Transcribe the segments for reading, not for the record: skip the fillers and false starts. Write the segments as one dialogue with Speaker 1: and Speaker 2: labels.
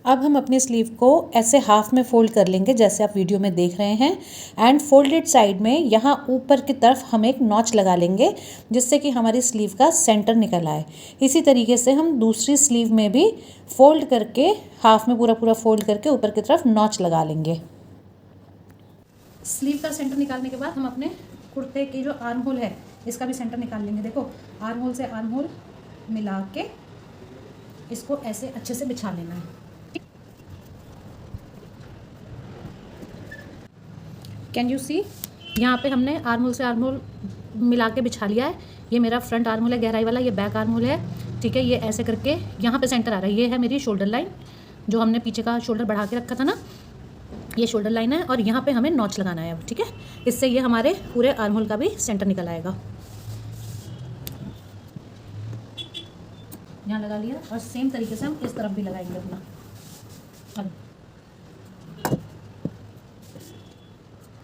Speaker 1: अब हम अपनी स्लीव को ऐसे हाफ में फोल्ड कर लेंगे जैसे आप वीडियो में देख रहे हैं। एंड फोल्डेड साइड में यहाँ ऊपर की तरफ हम एक नॉच लगा लेंगे जिससे कि हमारी स्लीव का सेंटर निकल आए। इसी तरीके से हम दूसरी स्लीव में भी फोल्ड करके हाफ में पूरा पूरा फोल्ड करके ऊपर की तरफ नॉच लगा लेंगे। स्लीव का सेंटर निकालने के बाद हम अपने कुर्ते की जो आर्म होल है इसका भी सेंटर निकाल लेंगे। देखो आर्म होल से आर्म होल मिला के इसको ऐसे अच्छे से बिछा लेना है। कैन यू सी, यहाँ पे हमने आर्म होल से आर्म होल मिला के बिछा लिया है। ये मेरा फ्रंट आर्म होल है गहराई वाला, ये बैक आर्म होल है। ठीक है, ये ऐसे करके यहाँ पे सेंटर आ रहा है। ये है मेरी शोल्डर लाइन, जो हमने पीछे का शोल्डर बढ़ा के रखा था ना, ये शोल्डर लाइन है। और यहाँ पे हमें नॉच लगाना है अब। ठीक है, इससे ये हमारे पूरे आर्म होल का भी सेंटर निकल आएगा। यहाँ लगा लिया और सेम तरीके से हम इस तरफ भी लगाएंगे अपना।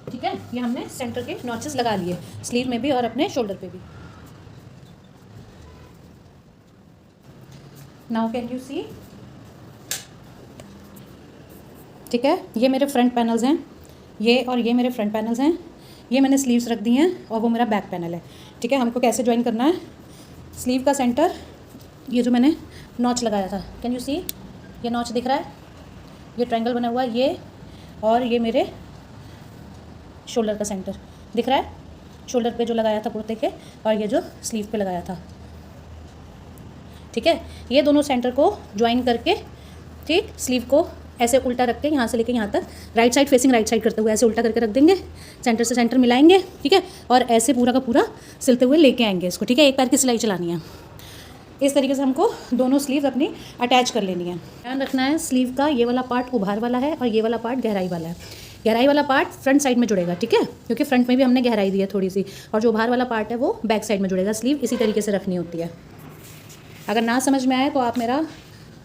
Speaker 1: ठीक है, ये हमने सेंटर के नॉचेस लगा लिए स्लीव में भी और अपने शोल्डर पे भी। नाउ कैन यू सी, ठीक है, ये मेरे फ्रंट पैनल्स हैं, ये और ये मेरे फ्रंट पैनल्स हैं। ये मैंने स्लीव्स रख दी हैं और वो मेरा बैक पैनल है। ठीक है, हमको कैसे ज्वाइन करना है, स्लीव का सेंटर, ये जो मैंने नॉच लगाया था, कैन यू सी, ये नॉच दिख रहा है, ये ट्रायंगल बना हुआ है, ये और ये मेरे शोल्डर का सेंटर दिख रहा है, शोल्डर पे जो लगाया था कुर्ते के, और ये जो स्लीव पे लगाया था। ठीक है, ये दोनों सेंटर को ज्वाइन करके, ठीक, स्लीव को ऐसे उल्टा रख के यहाँ से लेके यहाँ तक right side facing right side करते हुए ऐसे उल्टा करके रख देंगे, सेंटर से सेंटर मिलाएंगे। ठीक है, और ऐसे पूरा का पूरा सिलते हुए लेके आएंगे इसको। ठीक है, एक पैर की सिलाई चलानी है। इस तरीके से हमको दोनों स्लीव अपनी अटैच कर लेनी है। ध्यान रखना है, स्लीव का ये वाला पार्ट उभार वाला है और ये वाला पार्ट गहराई वाला है। गहराई वाला पार्ट फ्रंट साइड में जुड़ेगा। ठीक है, क्योंकि फ्रंट में भी हमने गहराई दी है थोड़ी सी, और जो उभार वाला पार्ट है वो बैक साइड में जुड़ेगा। स्लीव इसी तरीके से रखनी होती है। अगर ना समझ में आए तो आप मेरा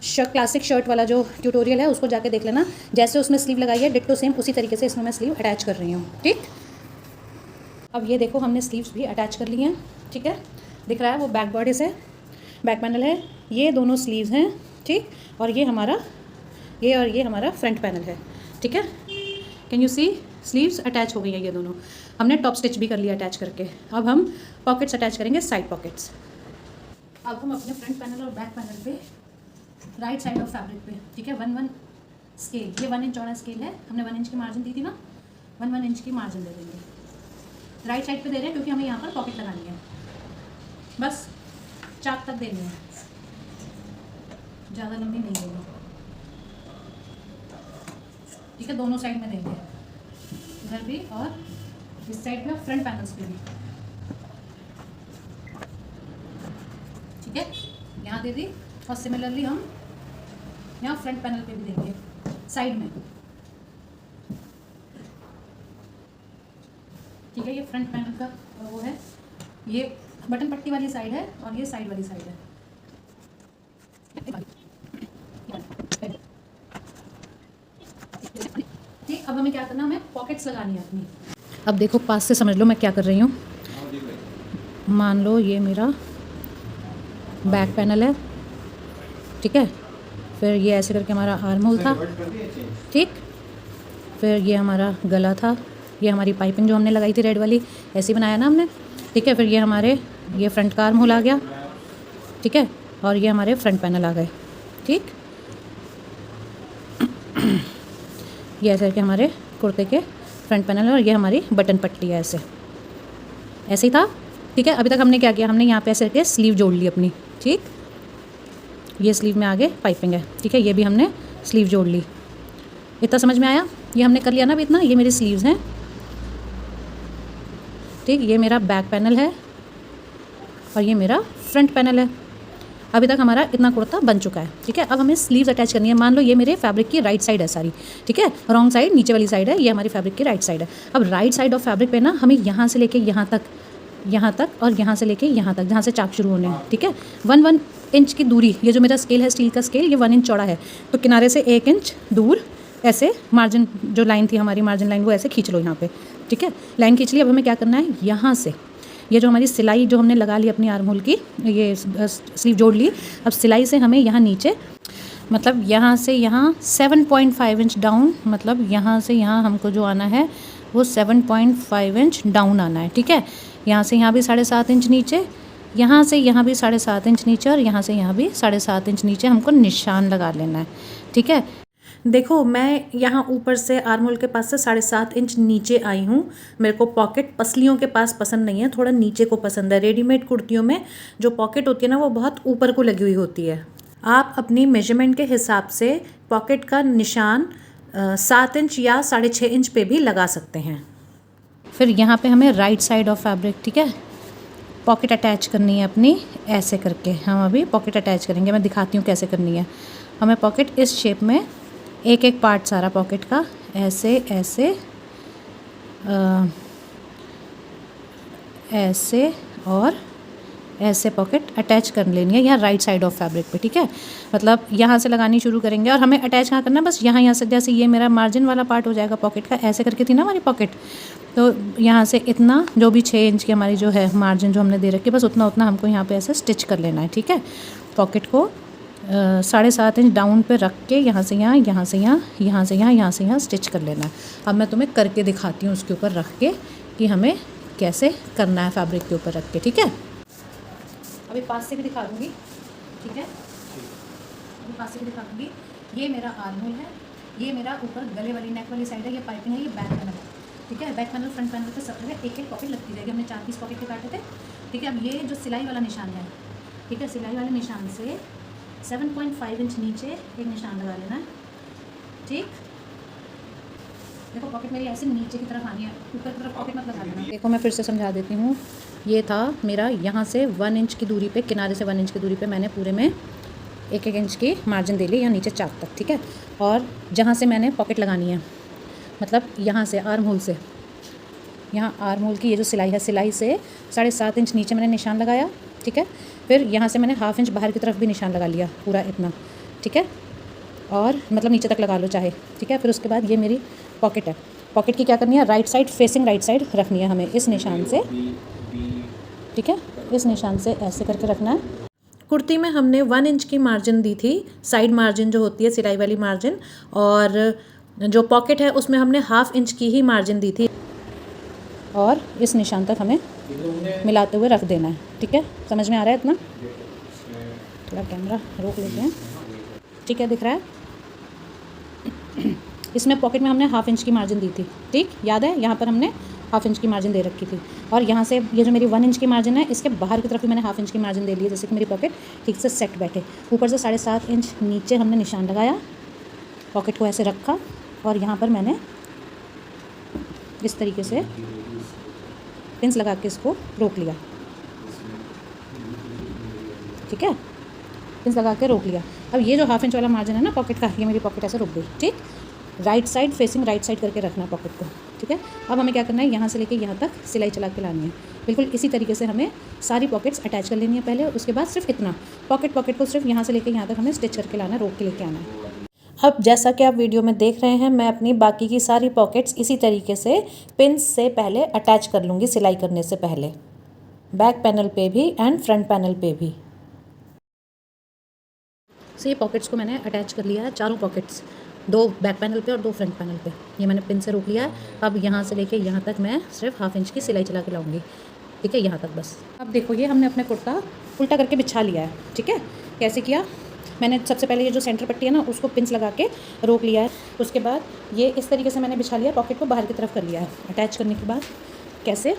Speaker 1: क्लासिक शर्ट वाला जो ट्यूटोरियल है उसको जाके देख लेना। जैसे उसमें स्लीव लगाई है डिट्टो सेम उसी तरीके से इसमें मैं स्लीव अटैच कर रही हूँ। ठीक, अब ये देखो हमने स्लीव्स भी अटैच कर ली हैं। ठीक है, दिख रहा है वो बैक बॉडी से बैक पैनल है, ये दोनों स्लीव्स हैं। ठीक, और ये हमारा फ्रंट पैनल है। ठीक है, can you see, sleeves attach हो गई है ये दोनों। हमने टॉप स्टिच भी कर लिया अटैच करके। अब हम पॉकेट्स अटैच करेंगे, साइड पॉकेट्स। अब हम अपने फ्रंट पैनल और बैक पैनल पे राइट साइड ऑफ फैब्रिक पे, ठीक है, 1 1 स्केल, ये 1 इंच चौड़ा स्केल है, हमने 1 इंच की मार्जिन दी थी ना, 1 1 इंच की मार्जिन दे देंगे। राइट साइड पे दे रहे हैं क्योंकि हमें यहाँ पर पॉकेट लगानी है। बस चाक तक देनी है, ज़्यादा लंबी नहीं देनी। ठीक है, दोनों साइड में देंगे, इधर भी और इस साइड में, फ्रंट पैनल्स पे भी। ठीक है, यहाँ दे दी और सिमिलरली हम यहाँ फ्रंट पैनल पे भी देंगे साइड में। ठीक है, ये फ्रंट पैनल का वो है, ये बटन पट्टी वाली साइड है और ये साइड वाली साइड है। ठीक, अब हमें क्या करना है, हमें पॉकेट्स लगानी है अपनी। अब देखो पास से समझ लो मैं क्या कर रही हूँ। मान लो ये मेरा बैक पैनल है। ठीक है, फिर ये ऐसे करके हमारा आर्म होल था। ठीक, फिर ये हमारा गला था, ये हमारी पाइपिंग जो हमने लगाई थी रेड वाली, ऐसे बनाया ना हमने। ठीक है, फिर ये फ्रंट का आर्म होल आ गया। ठीक है, और ये हमारे फ्रंट पैनल आ गए। ठीक, ये ऐसे करके हमारे कुर्ते के फ्रंट पैनल है और ये हमारी बटन पट्टी है, ऐसे ही था। ठीक है, अभी तक हमने क्या किया, हमने यहाँ पे ऐसे करके स्लीव जोड़ ली अपनी। ठीक, ये स्लीव में आगे पाइपिंग है। ठीक है, ये भी हमने स्लीव जोड़ ली। इतना समझ में आया, ये हमने कर लिया ना अभी इतना। ये मेरी स्लीव्स हैं। ठीक, ये मेरा बैक पैनल है और ये मेरा फ्रंट पैनल है। अभी तक हमारा इतना कुर्ता बन चुका है। ठीक है, अब हमें स्लीव्स अटैच करनी है। मान लो ये मेरे फैब्रिक की राइट साइड है सारी। ठीक है, रॉन्ग साइड नीचे वाली साइड है, ये हमारी फैब्रिक की राइट साइड है। अब राइट साइड ऑफ फैब्रिक पे ना हमें यहाँ से लेके यहाँ तक और यहाँ से लेके यहाँ तक, जहाँ से चाक शुरू होने हैं। ठीक है, 1 1 इंच की दूरी, ये जो मेरा स्केल है स्टील का स्केल, ये 1 इंच चौड़ा है, तो किनारे से 1 इंच दूर ऐसे मार्जिन जो लाइन थी हमारी मार्जिन लाइन, वो ऐसे खींच लो यहाँ पे। ठीक है, लाइन खींच ली। अब हमें क्या करना है, यहाँ से ये जो हमारी सिलाई जो हमने लगा ली अपनी आर्म होल की, ये स्लीव जोड़ ली। अब सिलाई से हमें यहाँ नीचे मतलब यहाँ से यहाँ 7.5 इंच डाउन, मतलब यहाँ से यहाँ हमको जो आना है वो 7.5 इंच डाउन आना है। ठीक है, यहाँ से यहाँ भी 7.5 इंच नीचे, यहाँ से यहाँ भी 7.5 इंच नीचे और यहाँ से यहाँ भी 7.5 इंच नीचे हमको निशान लगा लेना है। ठीक है, देखो मैं यहाँ ऊपर से आर्म होल के पास से 7.5 इंच नीचे आई हूँ। मेरे को पॉकेट पसलियों के पास पसंद नहीं है, थोड़ा नीचे को पसंद है। रेडीमेड कुर्तियों में जो पॉकेट होती है ना वो बहुत ऊपर को लगी हुई होती है। आप अपनी मेजरमेंट के हिसाब से पॉकेट का निशान 7 इंच या 6.5 इंच पे भी लगा सकते हैं। फिर यहाँ पे हमें राइट साइड ऑफ फैब्रिक, ठीक है, पॉकेट अटैच करनी है अपनी, ऐसे करके हम अभी पॉकेट अटैच करेंगे। मैं दिखाती हूँ कैसे करनी है। हमें पॉकेट इस शेप में एक एक पार्ट सारा पॉकेट का ऐसे ऐसे ऐसे और ऐसे पॉकेट अटैच कर लेनी है यहाँ राइट साइड ऑफ फैब्रिक पे। ठीक है, मतलब यहाँ से लगानी शुरू करेंगे और हमें अटैच कहाँ करना है, बस यहाँ से, जैसे ये मेरा मार्जिन वाला पार्ट हो जाएगा पॉकेट का, ऐसे करके थी ना हमारी पॉकेट, तो यहाँ से इतना जो भी 6 इंच की हमारी जो है मार्जिन जो हमने दे रखी है, बस उतना उतना हमको यहाँ पे ऐसे स्टिच कर लेना है। ठीक है, पॉकेट को 7.5 इंच डाउन पे रख के यहाँ से यहाँ, यहाँ से यहाँ, यहाँ से यहाँ, यहाँ से यहाँ स्टिच कर लेना है। अब मैं तुम्हें करके दिखाती हूँ उसके ऊपर रख के कि हमें कैसे करना है फैब्रिक के ऊपर रख के। ठीक है, अभी पास से भी दिखा दूँगी। ठीक है, अभी पास से भी दिखा दूँगी। ये मेरा आर्म होल है, ये मेरा ऊपर गले वाली नेक वाली साइड है, ये पाइपिंग है, ये बैक पैनल है। ठीक है, बैक पैनल फ्रंट पैनल पे सब जगह एक एक पॉकेट लगती जाएगी। हमने 4 पीस पॉकेट के काटे थे। ठीक है, अब ये जो सिलाई वाला निशान है, ठीक है, सिलाई वाले निशान से 7.5 इंच नीचे एक निशान लगा लेना है। ठीक, देखो पॉकेट मेरी ऐसे नीचे की तरफ आनी है, ऊपर की तरफ पॉकेट मत लगा लेना। देखो मैं फिर से समझा देती हूँ। ये था मेरा यहाँ से 1 इंच की दूरी पे, किनारे से 1 इंच की दूरी पे मैंने पूरे में 1-1 इंच की मार्जिन दे ली यहाँ नीचे चाक तक। ठीक है, और जहाँ से मैंने पॉकेट लगानी है, मतलब यहाँ से आर्म होल से, यहाँ आर्म होल की ये जो सिलाई है, सिलाई से 7.5 इंच नीचे मैंने निशान लगाया। ठीक है, फिर यहाँ से मैंने 1/2 इंच बाहर की तरफ भी निशान लगा लिया, पूरा इतना। ठीक है, और मतलब नीचे तक लगा लो चाहे। ठीक है, फिर उसके बाद ये मेरी पॉकेट है। पॉकेट की क्या करनी है, right side facing right side रखनी है हमें, इस निशान से। ठीक है, इस निशान से ऐसे करके रखना है। कुर्ती में हमने 1 इंच की मार्जिन दी थी, साइड मार्जिन जो होती है सिलाई वाली मार्जिन, और जो पॉकेट है उसमें हमने 1/2 इंच की ही मार्जिन दी थी, और इस निशान तक हमें मिलाते हुए रख देना है। ठीक है, समझ में आ रहा है इतना? थोड़ा कैमरा रोक लेते हैं। ठीक है, दिख रहा है? इसमें पॉकेट में हमने 1/2 इंच की मार्जिन दी थी। ठीक, याद है? यहाँ पर हमने 1/2 इंच की मार्जिन दे रखी थी, और यहाँ से ये जो मेरी 1 इंच की मार्जिन है, इसके बाहर की तरफ भी मैंने 1/2 इंच की मार्जिन दे ली है, जैसे कि मेरी पॉकेट ठीक से सेट बैठे। ऊपर से 7.5 इंच नीचे हमने निशान लगाया, पॉकेट को ऐसे रखा, और यहाँ पर मैंने इस तरीके से पिंस लगा के इसको रोक लिया। ठीक है, पिंस लगा के रोक लिया। अब ये जो 1/2 इंच वाला मार्जिन है ना पॉकेट का, ये मेरी पॉकेट ऐसे रुक गई। ठीक, right side facing right side करके रखना पॉकेट को। ठीक है, अब हमें क्या करना है, यहाँ से लेके यहाँ तक सिलाई चला के लानी है। बिल्कुल इसी तरीके से हमें सारी पॉकेट्स अटैच कर लेनी है पहले, उसके बाद सिर्फ इतना पॉकेट को सिर्फ यहाँ से लेके यहाँ तक हमें स्टिच करके लाना है, रोक के लेके आना है। अब जैसा कि आप वीडियो में देख रहे हैं, मैं अपनी बाकी की सारी पॉकेट्स इसी तरीके से पिंस से पहले अटैच कर लूँगी, सिलाई करने से पहले, बैक पैनल पे भी एंड फ्रंट पैनल पे भी। तो ये पॉकेट्स को मैंने अटैच कर लिया है, चारों पॉकेट्स, 2 बैक पैनल पे और 2 फ्रंट पैनल पे। ये मैंने पिन से रोक लिया है। अब यहाँ से लेके यहाँ तक मैं सिर्फ 1/2 इंच की सिलाई चला के लाऊंगी। ठीक है, यहाँ तक बस। अब देखो ये हमने अपने कुर्ता उल्टा करके बिछा लिया है। ठीक है, कैसे किया, मैंने सबसे पहले ये जो सेंटर पट्टी है ना उसको पिंस लगा के रोक लिया है। उसके बाद ये इस तरीके से मैंने बिछा लिया, पॉकेट को बाहर की तरफ कर लिया है। अटैच करने के बाद कैसे,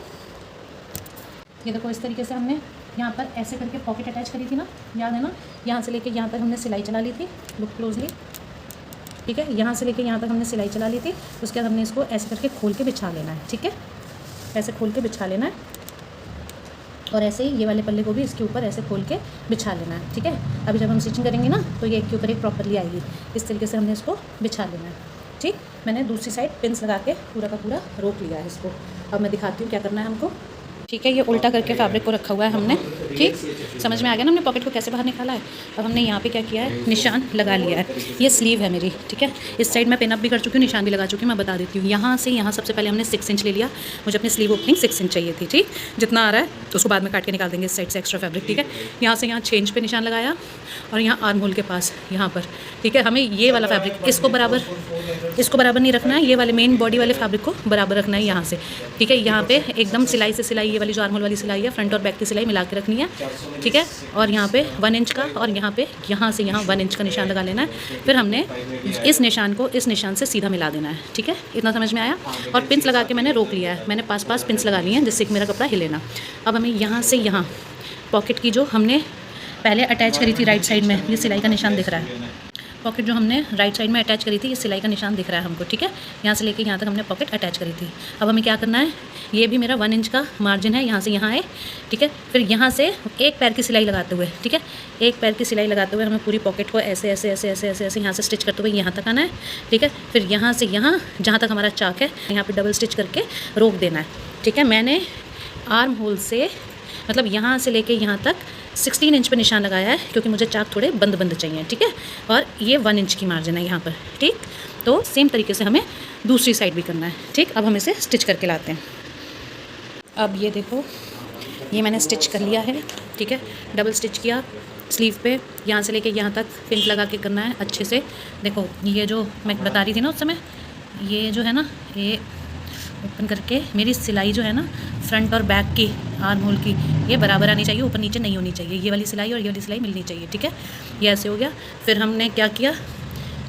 Speaker 1: ये देखो इस तरीके से हमने यहाँ पर ऐसे करके पॉकेट अटैच करी थी ना, याद है ना? यहाँ से लेके यहाँ तक हमने सिलाई चला ली थी, लुक क्लोजली। ठीक है, यहाँ से लेके यहाँ तक हमने सिलाई चला ली थी। उसके बाद हमने इसको ऐसे करके खोल के बिछा लेना है। ठीक है, ऐसे खोल के बिछा लेना है, और ऐसे ही ये वाले पल्ले को भी इसके ऊपर ऐसे खोल के बिछा लेना है। ठीक है, अभी जब हम स्टिचिंग करेंगे ना तो ये एक के ऊपर एक प्रॉपरली आएगी। इस तरीके से हमने इसको बिछा लेना है। ठीक, मैंने दूसरी साइड पिंस लगा के पूरा का पूरा रोक लिया है इसको। अब मैं दिखाती हूँ क्या करना है हमको। ठीक है, ये उल्टा करके फैब्रिक को रखा हुआ है हमने। ठीक, समझ में आ गया ना हमने पॉकेट को कैसे बाहर निकाला है। अब हमने यहाँ पे क्या किया है, निशान लगा लिया है। ये स्लीव है मेरी, ठीक है। इस साइड मैं पिन अप भी कर चुकी हूँ, निशान भी लगा चुकी हूँ। मैं बता देती हूँ, यहाँ से यहाँ सबसे पहले हमने 6 इंच ले लिया। मुझे अपनी स्लीव ओपनिंग 6 इंच चाहिए थी। ठीक, जितना आ रहा है तो उसको बाद में काट के निकाल देंगे इस साइड से एक्स्ट्रा फैब्रिक। ठीक है, यहाँ से यहाँ 6 इंच पे निशान लगाया और यहाँ आर्म होल के पास यहाँ पर। ठीक है, हमें ये वाला फैब्रिक इसको बराबर नहीं रखना है, ये वाले मेन बॉडी वाले फैब्रिक को बराबर रखना है यहाँ से। ठीक है, यहाँ पे एकदम सिलाई से सिलाई, ये वाली जो आर्म होल वाली सिलाई है, फ्रंट और बैक की सिलाई मिला के रखनी है। ठीक है, और यहाँ पे 1 इंच का और यहाँ पे यहाँ से यहाँ 1 इंच का निशान लगा लेना है। फिर हमने इस निशान को इस निशान से सीधा मिला देना है। ठीक है, इतना समझ में आया। और पिंस लगा के मैंने रोक लिया है, मैंने पास पिंस लगा ली हैं जिससे कि मेरा कपड़ा हिले ना। अब हमें यहाँ से यहाँ पॉकेट की जो हमने पहले अटैच करी थी राइट साइड में, ये सिलाई का निशान दिख रहा है। पॉकेट जो हमने राइट साइड में अटैच करी थी, ये सिलाई का निशान दिख रहा है हमको। ठीक है, यहाँ से लेके यहाँ तक हमने पॉकेट अटैच करी थी। अब हमें क्या करना है, ये भी मेरा 1 इंच का मार्जिन है, यहाँ से यहाँ है। ठीक है, फिर यहाँ से एक पैर की सिलाई लगाते हुए, ठीक है, एक पैर की सिलाई लगाते हुए हमें पूरी पॉकेट को ऐसे ऐसे ऐसे ऐसे ऐसे ऐसे यहाँ से स्टिच करते हुए यहाँ तक आना है। ठीक है, फिर यहाँ से यहाँ जहाँ तक हमारा चाक है, यहाँ पर डबल स्टिच करके रोक देना है। ठीक है, मैंने आर्म होल से मतलब यहाँ से लेके यहाँ तक 16 इंच पे निशान लगाया है, क्योंकि मुझे चाक थोड़े बंद चाहिए। ठीक है, और ये 1 इंच की मार्जिन है यहाँ पर। ठीक, तो सेम तरीके से हमें दूसरी साइड भी करना है। ठीक, अब हम इसे स्टिच करके लाते हैं। अब ये देखो, ये मैंने स्टिच कर लिया है। ठीक है, डबल स्टिच किया स्लीव पे, यहाँ से लेके यहाँ तक पिन लगा के करना है अच्छे से। देखो, ये जो मैं बता रही थी ना उस समय, ये जो है ना, ये ओपन करके मेरी सिलाई जो है ना फ्रंट और बैक की आर्म होल की, ये बराबर आनी चाहिए, ऊपर नीचे नहीं होनी चाहिए। ये वाली सिलाई और ये वाली सिलाई मिलनी चाहिए। ठीक है, ये ऐसे हो गया। फिर हमने क्या किया,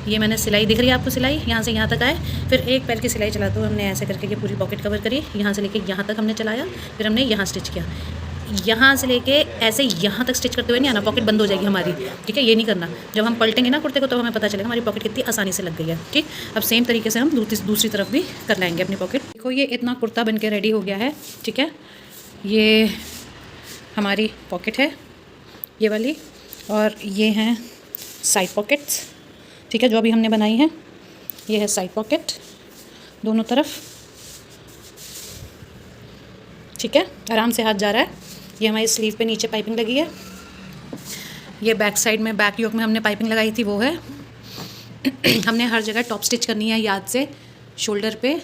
Speaker 1: ये मैंने सिलाई दिख रही है आपको, सिलाई यहाँ से यहाँ तक आए। फिर एक पैर की सिलाई चलाते हुए हमने ऐसे करके ये पूरी पॉकेट कवर करी, यहाँ से लेके यहाँ तक हमने चलाया। फिर हमने यहाँ स्टिच किया, यहाँ से लेके ऐसे यहाँ तक स्टिच करते हुए नहीं आना, पॉकेट बंद हो जाएगी हमारी। ठीक है, ये नहीं करना। जब हम पलटेंगे ना कुर्ते को तो हमें पता चलेगा हमारी पॉकेट कितनी आसानी से लग गई है। ठीक, अब सेम तरीके से हम दूसरी तरफ भी कर लाएंगे अपनी पॉकेट। देखो, ये इतना कुर्ता बन के रेडी हो गया है। ठीक है, ये हमारी पॉकेट है ये वाली, और ये हैं साइड पॉकेट्स। ठीक है, जो अभी हमने बनाई है, ये है साइड पॉकेट दोनों तरफ। ठीक है, आराम से हाथ जा रहा है। ये हमारी स्लीव पे नीचे पाइपिंग लगी है। ये बैक साइड में, बैक योक में हमने पाइपिंग लगाई थी, वो है। हमने हर जगह टॉप स्टिच करनी है याद से, शोल्डर पे,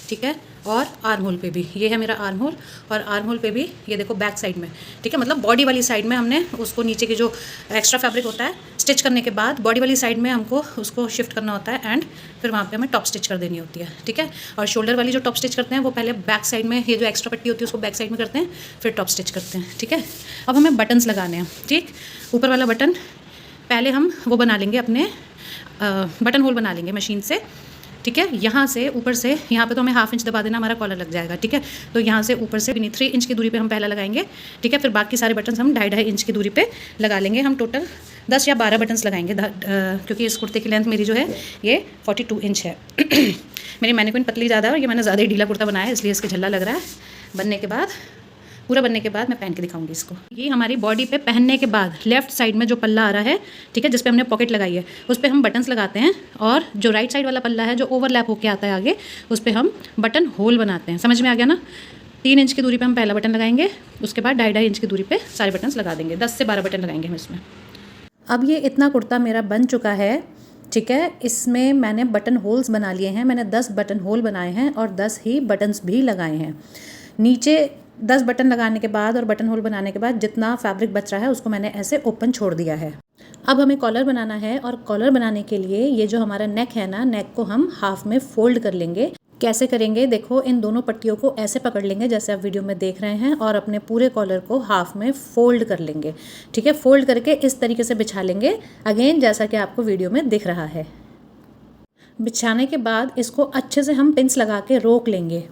Speaker 1: ठीक है, और आर्म होल पे भी। ये है मेरा आर्म होल, और आर्म होल पे भी ये देखो बैक साइड में। ठीक है, मतलब बॉडी वाली साइड में हमने उसको नीचे के जो एक्स्ट्रा फैब्रिक होता है स्टिच करने के बाद बॉडी वाली साइड में हमको उसको शिफ्ट करना होता है, एंड फिर वहाँ पे हमें टॉप स्टिच कर देनी होती है। ठीक है, और शोल्डर वाली जो टॉप स्टिच करते हैं वो पहले बैक साइड में, ये जो एक्स्ट्रा पट्टी होती है उसको बैक साइड में करते हैं, फिर टॉप स्टिच करते हैं। ठीक है, अब हमें बटन्स लगाने हैं। ठीक, ऊपर वाला बटन पहले हम वो बना लेंगे, अपने बटन होल बना लेंगे मशीन से। ठीक है, यहाँ से ऊपर से यहाँ पे तो हमें 1/2 इंच दबा देना, हमारा कॉलर लग जाएगा। ठीक है, तो यहाँ से ऊपर से 3 इंच की दूरी पे हम पहला लगाएंगे। ठीक है, फिर बाकी सारे बटन्स हम 2.5 इंच की दूरी पे लगा लेंगे। हम टोटल 10 या 12 बटन्स लगाएंगे, क्योंकि इस कुर्ते की लेंथ मेरी जो है ये 42 इंच है। मेरी मैनिक्विन पतली ज़्यादा है और ये मैंने ज़्यादा ही ढीला कुर्ता बनाया है, इसलिए इसके झल्ला लग रहा है। बनने के बाद, पूरा बनने के बाद मैं पहन के दिखाऊंगी इसको। ये हमारी बॉडी पे पहनने के बाद लेफ्ट साइड में जो पल्ला आ रहा है, ठीक है, जिस पे हमने पॉकेट लगाई है, उस पे हम बटन्स लगाते हैं, और जो राइट साइड वाला पल्ला है जो ओवरलैप होके आता है आगे, उस पे हम बटन होल बनाते हैं। समझ में आ गया ना? 3 इंच की दूरी पे हम पहला बटन लगाएंगे, उसके बाद 2.5 इंच की दूरी पे सारे बटन्स लगा देंगे। 10 से 12 बटन लगाएंगे हम इसमें। अब ये इतना कुर्ता मेरा बन चुका है। ठीक है, इसमें मैंने बटन होल्स बना लिए हैं। मैंने 10 बटन होल बनाए हैं और 10 ही बटन्स भी लगाए हैं। नीचे 10 बटन लगाने के बाद और बटन होल बनाने के बाद जितना फैब्रिक बच रहा है उसको मैंने ऐसे ओपन छोड़ दिया है। अब हमें कॉलर बनाना है, और कॉलर बनाने के लिए ये जो हमारा नेक है ना, नेक को हम हाफ में फोल्ड कर लेंगे। कैसे करेंगे? देखो, इन दोनों पट्टियों को ऐसे पकड़ लेंगे जैसे आप वीडियो में देख रहे हैं, और अपने पूरे कॉलर को हाफ में फोल्ड कर लेंगे। ठीक है, फोल्ड करके इस तरीके से बिछा लेंगे, अगेन जैसा कि आपको वीडियो में दिख रहा है। बिछाने के बाद इसको अच्छे से हम पिंस लगा के रोक लेंगे।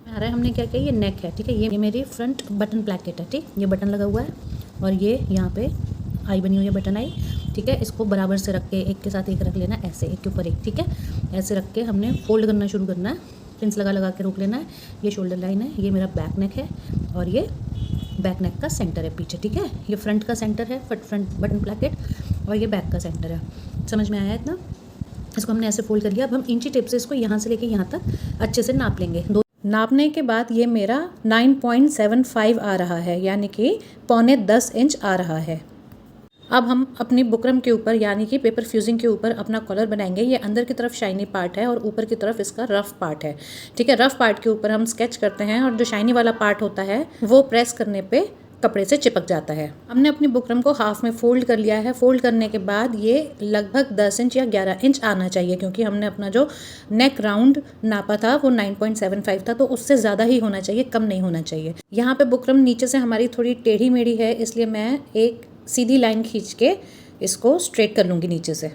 Speaker 1: आ रहा है, हमने क्या किया, ये नेक है। ठीक है, ये मेरी फ्रंट बटन प्लैकेट है। ठीक, ये बटन लगा हुआ है, और ये यहाँ पे आई बनी हुई है, बटन आई। ठीक है, इसको बराबर से रख के एक के साथ एक रख लेना, ऐसे एक के ऊपर एक। ठीक है, ऐसे रख के हमने फोल्ड करना शुरू करना है, पिंस लगा लगा के रोक लेना है। ये शोल्डर लाइन है, ये मेरा बैक नेक है, और ये बैक नेक का सेंटर है पीछे। ठीक है, ये फ्रंट का सेंटर है, फ्रंट बटन प्लैकेट, और ये बैक का सेंटर है। समझ में आया इतना? इसको हमने ऐसे फोल्ड कर लिया। अब हम इंची टेप से इसको यहाँ से लेके यहाँ तक अच्छे से नाप लेंगे। नापने के बाद ये मेरा 9.75 आ रहा है, यानी कि पौने 10 इंच आ रहा है। अब हम अपनी बुकरम के ऊपर यानी कि पेपर फ्यूजिंग के ऊपर अपना कॉलर बनाएंगे। ये अंदर की तरफ शाइनी पार्ट है और ऊपर की तरफ इसका रफ पार्ट है। ठीक है, रफ पार्ट के ऊपर हम स्केच करते हैं और जो शाइनी वाला पार्ट होता है वो प्रेस करने पे कपड़े से चिपक जाता है। हमने अपनी बुकरम को हाफ में फोल्ड कर लिया है। फोल्ड करने के बाद ये लगभग 10 इंच या 11 इंच आना चाहिए, क्योंकि हमने अपना जो नेक राउंड नापा था वो 9.75 था, तो उससे ज़्यादा ही होना चाहिए, कम नहीं होना चाहिए। यहाँ पे बुकरम नीचे से हमारी थोड़ी टेढ़ी मेढ़ी है, इसलिए मैं एक सीधी लाइन खींच के इसको स्ट्रेट कर लूँगी नीचे से।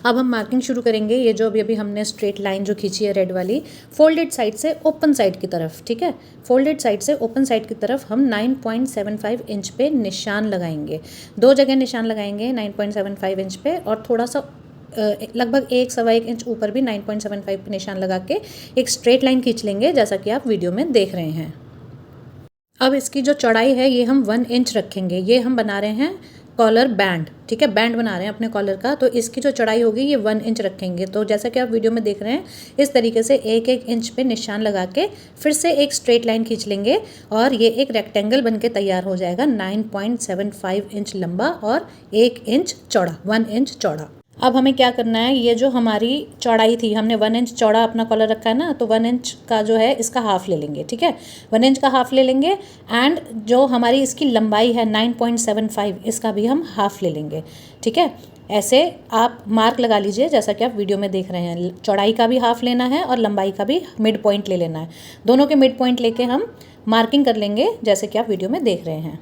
Speaker 1: अब हम मार्किंग शुरू करेंगे। ये जो अभी हमने स्ट्रेट लाइन जो खींची है रेड वाली, फोल्डेड साइड से ओपन साइड की तरफ, ठीक है, फोल्डेड साइड से ओपन साइड की तरफ हम 9.75 इंच पे निशान लगाएंगे। 2 जगह निशान लगाएंगे 9.75 इंच पे, और थोड़ा सा लगभग 1-1.25 इंच ऊपर भी 9.75 पे निशान लगा के एक स्ट्रेट लाइन खींच लेंगे, जैसा कि आप वीडियो में देख रहे हैं। अब इसकी जो चौड़ाई है ये हम 1 इंच रखेंगे। ये हम बना रहे हैं कॉलर बैंड, ठीक है, बैंड बना रहे हैं अपने कॉलर का, तो इसकी जो चौड़ाई होगी ये 1 इंच रखेंगे। तो जैसा कि आप वीडियो में देख रहे हैं, इस तरीके से 1-1 इंच पे निशान लगा के फिर से एक स्ट्रेट लाइन खींच लेंगे और ये एक रेक्टेंगल बन के तैयार हो जाएगा 9.75 इंच लंबा और 1 इंच चौड़ा, 1 इंच चौड़ा। अब हमें क्या करना है, ये जो हमारी चौड़ाई थी, हमने 1 इंच चौड़ा अपना कॉलर रखा है ना, तो 1 इंच का जो है इसका हाफ ले लेंगे। ठीक है, 1 इंच का हाफ ले लेंगे, एंड जो हमारी इसकी लंबाई है 9.75, इसका भी हम हाफ ले लेंगे। ठीक है, ऐसे आप मार्क लगा लीजिए जैसा कि आप वीडियो में देख रहे हैं। चौड़ाई का भी हाफ लेना है और लंबाई का भी मिड पॉइंट ले लेना है। दोनों के मिड पॉइंट लेके हम मार्किंग कर लेंगे जैसे कि आप वीडियो में देख रहे हैं।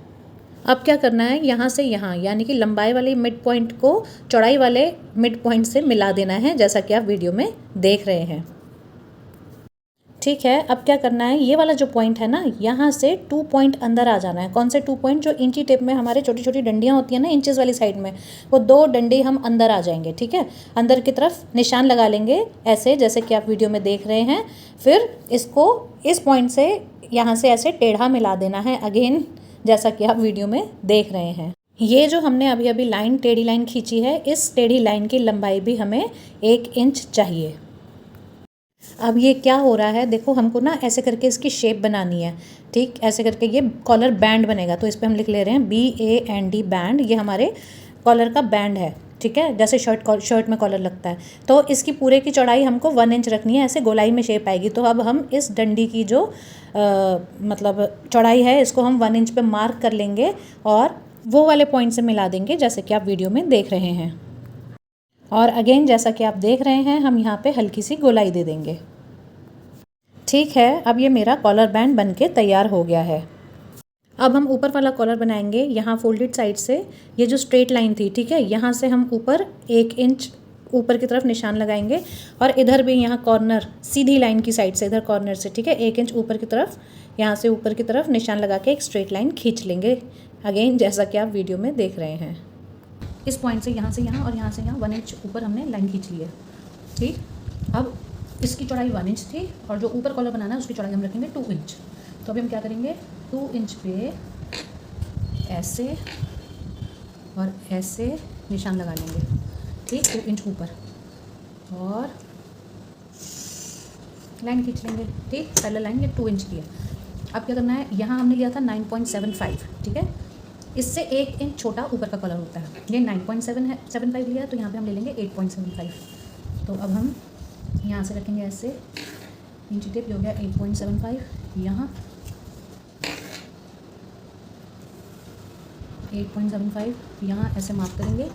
Speaker 1: अब क्या करना है, यहाँ से यहाँ यानी कि लंबाई वाले मिड पॉइंट को चौड़ाई वाले मिड पॉइंट से मिला देना है, जैसा कि आप वीडियो में देख रहे हैं। ठीक है, अब क्या करना है, ये वाला जो पॉइंट है ना, यहाँ से 2 पॉइंट अंदर आ जाना है। कौन से 2 पॉइंट? जो इंची टेप में हमारे छोटी छोटी डंडियाँ होती हैं ना, इंचेस वाली साइड में, वो 2 डंडे हम अंदर आ जाएंगे। ठीक है, अंदर की तरफ निशान लगा लेंगे ऐसे, जैसे कि आप वीडियो में देख रहे हैं। फिर इसको इस पॉइंट से यहाँ से ऐसे टेढ़ा मिला देना है, अगेन जैसा कि आप वीडियो में देख रहे हैं। ये जो हमने अभी अभी लाइन, टेढ़ी लाइन खींची है, इस टेढ़ी लाइन की लंबाई भी हमें 1 इंच चाहिए। अब ये क्या हो रहा है, देखो हमको ना ऐसे करके इसकी शेप बनानी है। ठीक, ऐसे करके ये कॉलर बैंड बनेगा, तो इस पर हम लिख ले रहे हैं BAND बैंड। ये हमारे कॉलर का बैंड है। ठीक है, जैसे शर्ट में कॉलर लगता है। तो इसकी पूरे की चौड़ाई हमको 1 इंच रखनी है, ऐसे गोलाई में शेप आएगी। तो अब हम इस डंडी की जो मतलब चौड़ाई है, इसको हम 1 इंच पे मार्क कर लेंगे और वो वाले पॉइंट से मिला देंगे जैसे कि आप वीडियो में देख रहे हैं। और अगेन जैसा कि आप देख रहे हैं, हम यहाँ पे हल्की सी गोलाई दे देंगे। ठीक है, अब ये मेरा कॉलर बैंड बन के तैयार हो गया है। अब हम ऊपर वाला कॉलर बनाएंगे। यहाँ फोल्डेड साइड से ये जो स्ट्रेट लाइन थी, ठीक है, यहाँ से हम ऊपर 1 इंच ऊपर की तरफ निशान लगाएंगे, और इधर भी यहाँ कॉर्नर सीधी लाइन की साइड से, इधर कॉर्नर से, ठीक है, 1 इंच ऊपर की तरफ, यहाँ से ऊपर की तरफ निशान लगा के एक स्ट्रेट लाइन खींच लेंगे, अगेन जैसा कि आप वीडियो में देख रहे हैं। इस पॉइंट से यहाँ और यहाँ से यहाँ 1 इंच ऊपर हमने लाइन खींच ली है। ठीक, अब इसकी चौड़ाई 1 इंच थी और जो ऊपर कॉलर बनाना है उसकी चौड़ाई हम रखेंगे 2 इंच। तो अभी हम क्या करेंगे, 2 इंच पे ऐसे और ऐसे निशान लगा लेंगे। ठीक, 2 इंच ऊपर और लाइन खींच लेंगे। ठीक, पहला लाइन ये 2 इंच की है। अब क्या करना है, यहाँ हमने लिया था 9.75, ठीक है, इससे 1 इंच छोटा ऊपर का कॉलर होता है। ये 9.75 लिया, तो यहाँ पे हम ले लेंगे 8.75। तो अब हम यहाँ से रखेंगे ऐसे इंची टेप, हो गया 8.75, यहाँ 8.75, यहाँ ऐसे मार्क करेंगे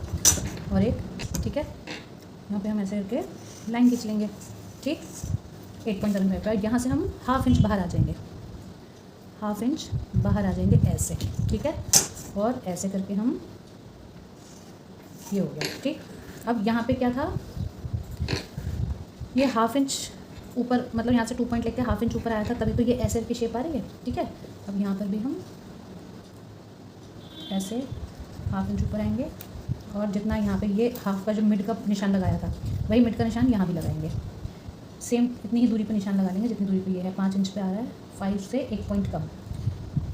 Speaker 1: और एक, ठीक है, यहाँ पे हम ऐसे करके लाइन खींच लेंगे। ठीक, 8.75 पर यहाँ से हम ½ इंच बाहर आ जाएंगे, ½ इंच बाहर आ जाएंगे ऐसे। ठीक है, और ऐसे करके हम, ये हो गया। ठीक, अब यहाँ पे क्या था, ये ½ इंच ऊपर, मतलब यहाँ से 2 पॉइंट लेके ½ इंच ऊपर आया था, तभी तो ये ऐसे की शेप आ रही है। ठीक है, अब यहाँ पर भी हम ऐसे ½ इंच ऊपर आएंगे, और जितना यहाँ पे ये हाफ का जो मिड का निशान लगाया था, वही मिड का निशान यहाँ भी लगाएंगे। सेम इतनी ही दूरी पर निशान लगा लेंगे जितनी दूरी पे ये है। 5 इंच पे आ रहा है, 5 से 1 पॉइंट कम।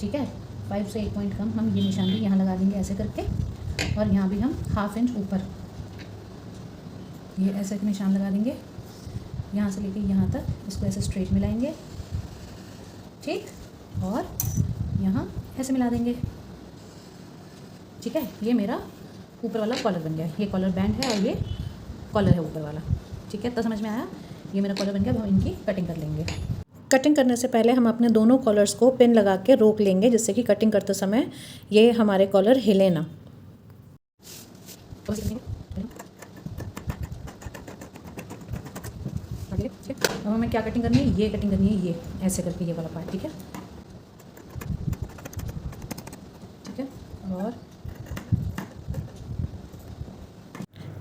Speaker 1: ठीक है, 5 से 1 पॉइंट कम हम ये निशान भी यहाँ लगा देंगे ऐसे करके, और यहाँ भी हम ½ इंच ऊपर ये ऐसे के निशान लगा देंगे। यहाँ से लेके यहाँ तक इसको ऐसे स्ट्रेट मिलाएंगे ठीक, और यहाँ ऐसे मिला देंगे। ठीक है, ये मेरा ऊपर वाला कॉलर बन गया। ये कॉलर बैंड है और ये कॉलर है ऊपर वाला। ठीक है, तो समझ में आया। ये मेरा कॉलर बन गया। अब हम इनकी कटिंग कर लेंगे। कटिंग करने से पहले हम अपने दोनों कॉलर्स को पिन लगा के रोक लेंगे, जिससे कि कटिंग करते समय ये हमारे कॉलर हिले ना। अब हमें क्या कटिंग करनी है, ये कटिंग करनी है, ये ऐसे करके ये वाला पार्ट। ठीक है, ठीक है, और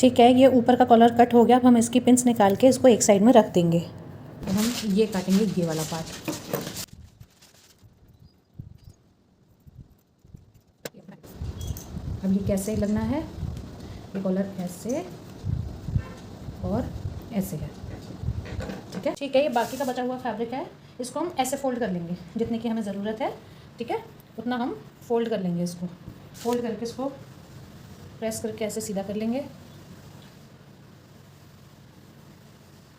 Speaker 1: ठीक है, ये ऊपर का कॉलर कट हो गया। अब हम इसकी पिन्स निकाल के इसको एक साइड में रख देंगे। अब हम ये काटेंगे, ये वाला पार्ट। अब ये कैसे लगना है, ये कॉलर ऐसे और ऐसे है। ठीक है, ठीक है, ये बाकी का बचा हुआ फैब्रिक है, इसको हम ऐसे फोल्ड कर लेंगे जितने की हमें ज़रूरत है। ठीक है, उतना हम फोल्ड कर लेंगे। इसको फोल्ड करके इसको प्रेस करके ऐसे सीधा कर लेंगे।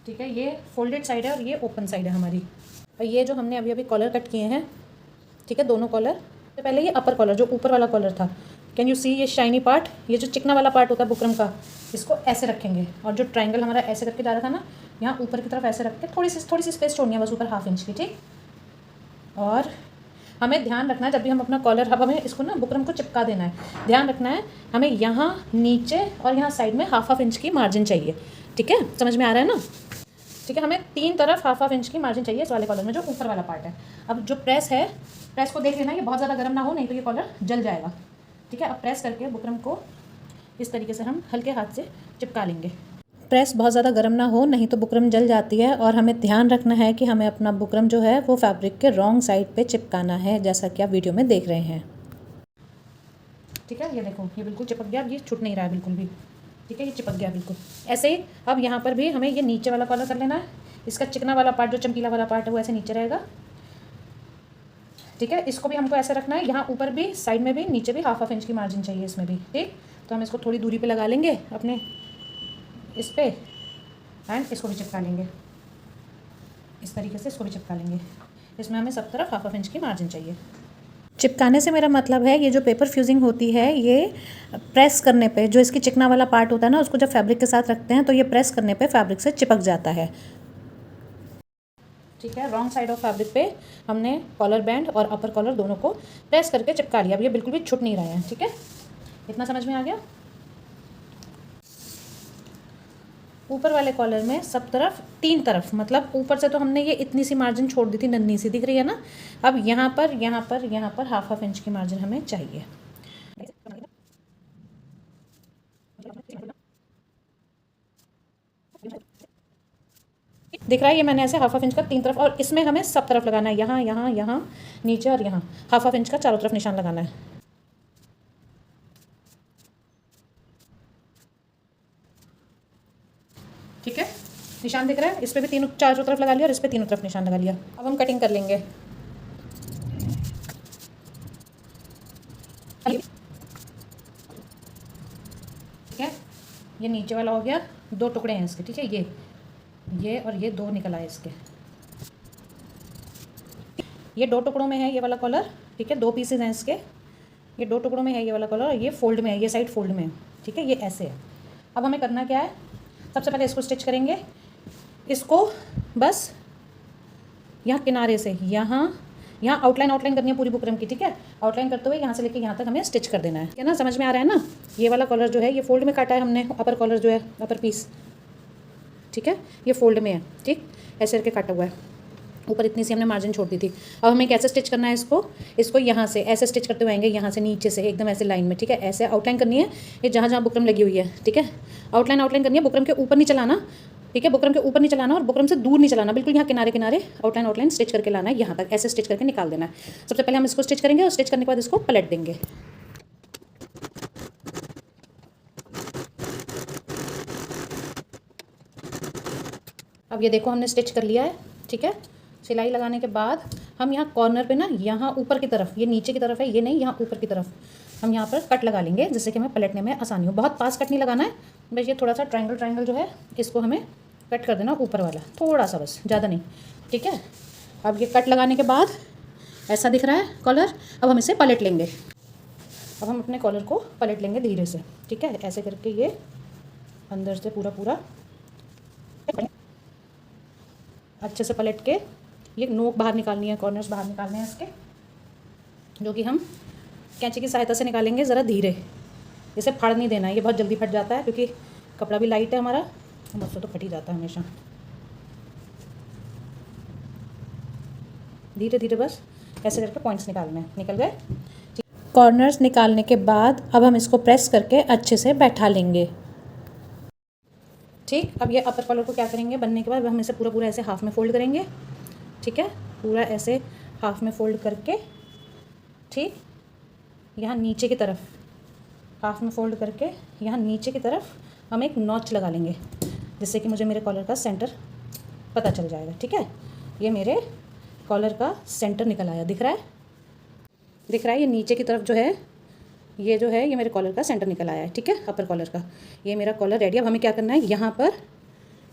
Speaker 1: ठीक है, ये फोल्डेड साइड है और ये ओपन साइड है हमारी। और ये जो हमने अभी अभी कॉलर कट किए हैं, ठीक है, दोनों कॉलर। तो पहले ये अपर कॉलर, जो ऊपर वाला कॉलर था, कैन यू सी, ये शाइनी पार्ट, ये जो चिकना वाला पार्ट होता है बुकरम का, इसको ऐसे रखेंगे। और जो ट्रायंगल हमारा ऐसे करके जा रहा था ना, यहाँ ऊपर की तरफ ऐसे रख के थोड़ी सी स्पेस छोड़नी है बस, ऊपर 1/2 इंच की। ठीक, और हमें ध्यान रखना है जब भी हम अपना कॉलर, अब हमें इसको ना बुकरम को चिपका देना है। ध्यान रखना है हमें यहाँ नीचे और यहाँ साइड में 1/2 इंच की मार्जिन चाहिए। ठीक है, समझ में आ रहा है ना। ठीक है, हमें 3 तरफ 1/2 इंच की मार्जिन चाहिए इस वाले कॉलर में, जो ऊपर वाला पार्ट है। अब जो प्रेस है, प्रेस को देख लेना, ये बहुत ज़्यादा गर्म ना हो, नहीं तो ये कॉलर जल जाएगा। ठीक है, अब प्रेस करके बुकरम को इस तरीके से हम हल्के हाथ से चिपका लेंगे। प्रेस बहुत ज़्यादा गर्म ना हो, नहीं तो बुकरम जल जाती है। और हमें ध्यान रखना है कि हमें अपना बुकरम जो है वो फैब्रिक के रॉन्ग साइड पे चिपकाना है, जैसा कि आप वीडियो में देख रहे हैं। ठीक है, ये देखो, ये बिल्कुल चिपक गया। अब ये छूट नहीं रहा है बिल्कुल भी। ठीक है, ये चिपक गया बिल्कुल ऐसे ही। अब यहाँ पर भी हमें ये नीचे वाला कॉलर कर लेना है। इसका चिकना वाला पार्ट, जो चमकीला वाला पार्ट है, वो ऐसे नीचे रहेगा। ठीक है, इसको भी हमको ऐसे रखना है। यहाँ ऊपर भी, साइड में भी, नीचे भी 1/2 इंच की मार्जिन चाहिए इसमें भी। ठीक, तो हम इसको थोड़ी दूरी पे लगा लेंगे अपने इस पे, एंड इसको भी चिपका लेंगे इस तरीके से। इसको भी चिपका लेंगे। इसमें हमें सब तरफ 1/2 इंच की मार्जिन चाहिए। चिपकाने से मेरा मतलब है, ये जो पेपर फ्यूजिंग होती है, ये प्रेस करने पे, जो इसकी चिकना वाला पार्ट होता है ना, उसको जब फैब्रिक के साथ रखते हैं तो ये प्रेस करने पे फैब्रिक से चिपक जाता है। ठीक है, रॉन्ग साइड ऑफ फैब्रिक पे हमने कॉलर बैंड और अपर कॉलर दोनों को प्रेस करके चिपका लिया। अब ये बिल्कुल भी छूट नहीं रहा है। ठीक है, इतना समझ में आ गया। ऊपर वाले कॉलर में सब तरफ 3 तरफ, मतलब ऊपर से तो हमने ये इतनी सी मार्जिन छोड़ दी थी, नन्ही सी दिख रही है ना। अब यहाँ पर 1/2 इंच की मार्जिन हमें चाहिए। दिख रहा है, ये मैंने ऐसे 1/2 इंच का 3 तरफ, और इसमें हमें सब तरफ लगाना है, यहाँ यहाँ यहाँ नीचे और यहाँ 1/2 इंच का चारों तरफ निशान लगाना है। ठीक है, निशान दिख रहा है। इस पर भी चारों तरफ लगा लिया और इस पर तीनों तरफ निशान लगा लिया। अब हम कटिंग कर लेंगे। ठीक है, ये नीचे वाला हो गया। 2 टुकड़े हैं इसके। ठीक है, ये और ये 2 निकल आए इसके। ये 2 टुकड़ों में है ये वाला कॉलर। ठीक है, 2 पीसेज हैं इसके। ये 2 टुकड़ों में है ये वाला कॉलर, और ये फोल्ड में है, ये साइड फोल्ड में है। ठीक है, ये ऐसे है। अब हमें करना क्या है, सबसे पहले इसको स्टिच करेंगे। इसको बस यहाँ किनारे से यहाँ आउटलाइन करनी है पूरी बुकरम की। ठीक है, आउटलाइन करते हुए यहाँ से लेके यहाँ तक हमें स्टिच कर देना है। ठीक है ना, समझ में आ रहा है ना। ये वाला कॉलर जो है ये फोल्ड में काटा है हमने, अपर कॉलर जो है, अपर पीस। ठीक है, ये फोल्ड में है। ठीक, ऐसे करके काटा हुआ है। ऊपर इतनी सी हमने मार्जिन छोड़ दी थी। अब हमें कैसे स्टिच करना है इसको यहाँ से ऐसे स्टिच करते हुए आएंगे, यहाँ से नीचे से एकदम ऐसे लाइन में। ठीक है, ऐसे आउटलाइन करनी है ये जहाँ जहाँ बुकरम लगी हुई है। ठीक है, आउटलाइन करनी है, बुकरम के ऊपर नहीं चलाना। ठीक है, बुकरम के ऊपर नहीं चलाना और बुकरम से दूर नहीं चलाना, बिल्कुल यहाँ किनारे आउटलाइन स्टिच करके लाना है, यहाँ तक ऐसे स्टिच करके निकाल देना है। सबसे पहले हम इसको स्टिच करेंगे और स्टिच करने के बाद इसको पलट देंगे। अब ये देखो, हमने स्टिच कर लिया है। ठीक है, सिलाई लगाने के बाद हम यहाँ कॉर्नर पे ना, यहाँ ऊपर की तरफ, ये नीचे की तरफ है, ये नहीं, यहाँ ऊपर की तरफ हम यहाँ पर कट लगा लेंगे, जिससे कि हमें पलटने में आसानी हो। बहुत पास कट नहीं लगाना है, बस ये थोड़ा सा ट्रायंगल जो है इसको हमें कट कर देना, ऊपर वाला थोड़ा सा, बस ज़्यादा नहीं। ठीक है, अब ये कट लगाने के बाद ऐसा दिख रहा है कॉलर। अब हम इसे पलट लेंगे। अब हम अपने कॉलर को पलट लेंगे धीरे से, ठीक है। ऐसे करके ये अंदर से पूरा पूरा अच्छे से पलट के ये नोक बाहर निकालनी है, कॉर्नर्स बाहर निकालने हैं इसके, जो कि हम कैंची की सहायता से निकालेंगे ज़रा धीरे। इसे फाड़ नहीं देना है, ये बहुत जल्दी फट जाता है क्योंकि कपड़ा भी लाइट है हमारा, मुझसे तो फट ही जाता है हमेशा। धीरे धीरे बस ऐसे करके पॉइंट्स निकालने हैं। निकल गए कॉर्नर्स। निकालने के बाद अब हम इसको प्रेस करके अच्छे से बैठा लेंगे, ठीक। अब ये अपर कॉलर को क्या करेंगे, बनने के बाद हम इसे पूरा पूरा ऐसे हाफ में फोल्ड करेंगे, ठीक है। पूरा ऐसे हाफ में फोल्ड करके, ठीक, यहाँ नीचे की तरफ हाफ में फोल्ड करके यहाँ नीचे की तरफ हम एक नॉच लगा लेंगे, जिससे कि मुझे मेरे कॉलर का सेंटर पता चल जाएगा, ठीक है। ये मेरे कॉलर का सेंटर निकल आया, दिख रहा है, दिख रहा है। ये नीचे की तरफ जो है, ये जो है, ये मेरे कॉलर का सेंटर निकल आया है, ठीक है, अपर कॉलर का। ये मेरा कॉलर रेडी। अब हमें क्या करना है,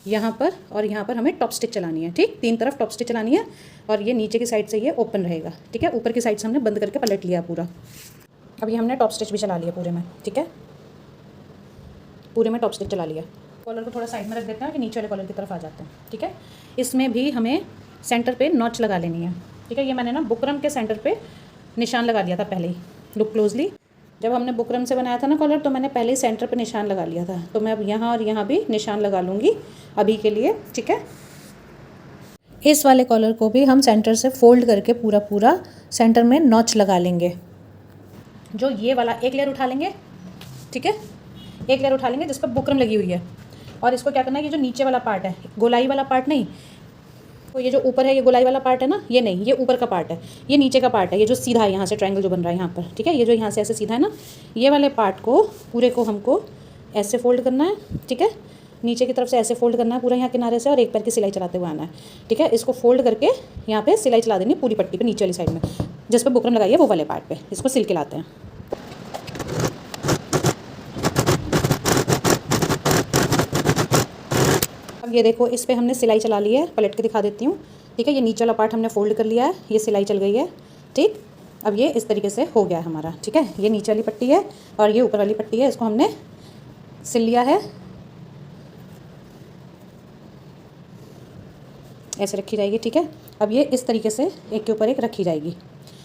Speaker 1: यहाँ पर और यहाँ पर हमें टॉप स्टिच चलानी है, ठीक। 3 तरफ टॉप स्टिच चलानी है और ये नीचे की साइड से ये ओपन रहेगा, ठीक है। ऊपर की साइड से हमने बंद करके पलट लिया पूरा। अब ये हमने टॉप स्टिच भी चला लिया पूरे में, ठीक है, पूरे में टॉप स्टिच चला लिया। कॉलर को थोड़ा साइड में रख देते हैं कि नीचे वाले कॉलर की तरफ आ जाते हैं, ठीक है। इसमें भी हमें सेंटर पे नॉच लगा लेनी है, ठीक है। ये मैंने ना बुकरम के सेंटर पे निशान लगा लिया था पहले ही। लुक क्लोजली, जब हमने बुकरम से बनाया था ना कॉलर, तो मैंने पहले ही सेंटर पे निशान लगा लिया था। तो मैं अब यहाँ और यहाँ भी निशान लगा लूँगी अभी के लिए, ठीक है। इस वाले कॉलर को भी हम सेंटर से फोल्ड करके पूरा पूरा सेंटर में नॉच लगा लेंगे। जो ये वाला एक लेयर उठा लेंगे, ठीक है, एक लेयर उठा लेंगे जिस पर बुकरम लगी हुई है। और इसको क्या करना है, ये जो नीचे वाला पार्ट है, गोलाई वाला पार्ट नहीं, तो ये जो ऊपर है, ये गोलाई वाला पार्ट है ना, ये नहीं, ये ऊपर का पार्ट है, ये नीचे का पार्ट है, ये जो सीधा है यहाँ से ट्रायंगल जो बन रहा है यहाँ पर, ठीक है। ये जो यहाँ से ऐसे सीधा है ना, ये वाले पार्ट को पूरे को हमको ऐसे फोल्ड करना है, ठीक है। नीचे की तरफ से ऐसे फोल्ड करना है पूरा यहाँ किनारे से, और एक पैर की सिलाई चलाते हुए आना है, ठीक है। इसको फोल्ड करके यहाँ पे सिलाई चला देनी पूरी पट्टी पे, नीचे वाली साइड में जिस पर बुकरम लगाई है वो वाले पार्ट पे, इसको सिल के लाते हैं। अब ये देखो, इस पर हमने सिलाई चला ली है, पलट के दिखा देती हूँ, ठीक है। ये नीचे वाला पार्ट हमने फोल्ड कर लिया है, ये सिलाई चल गई है, ठीक। अब ये इस तरीके से हो गया है हमारा, ठीक है। ये नीचे वाली पट्टी है और ये ऊपर वाली पट्टी है, इसको हमने सिल लिया है। ऐसे रखी जाएगी, ठीक है। अब ये इस तरीके से एक के ऊपर एक रखी जाएगी,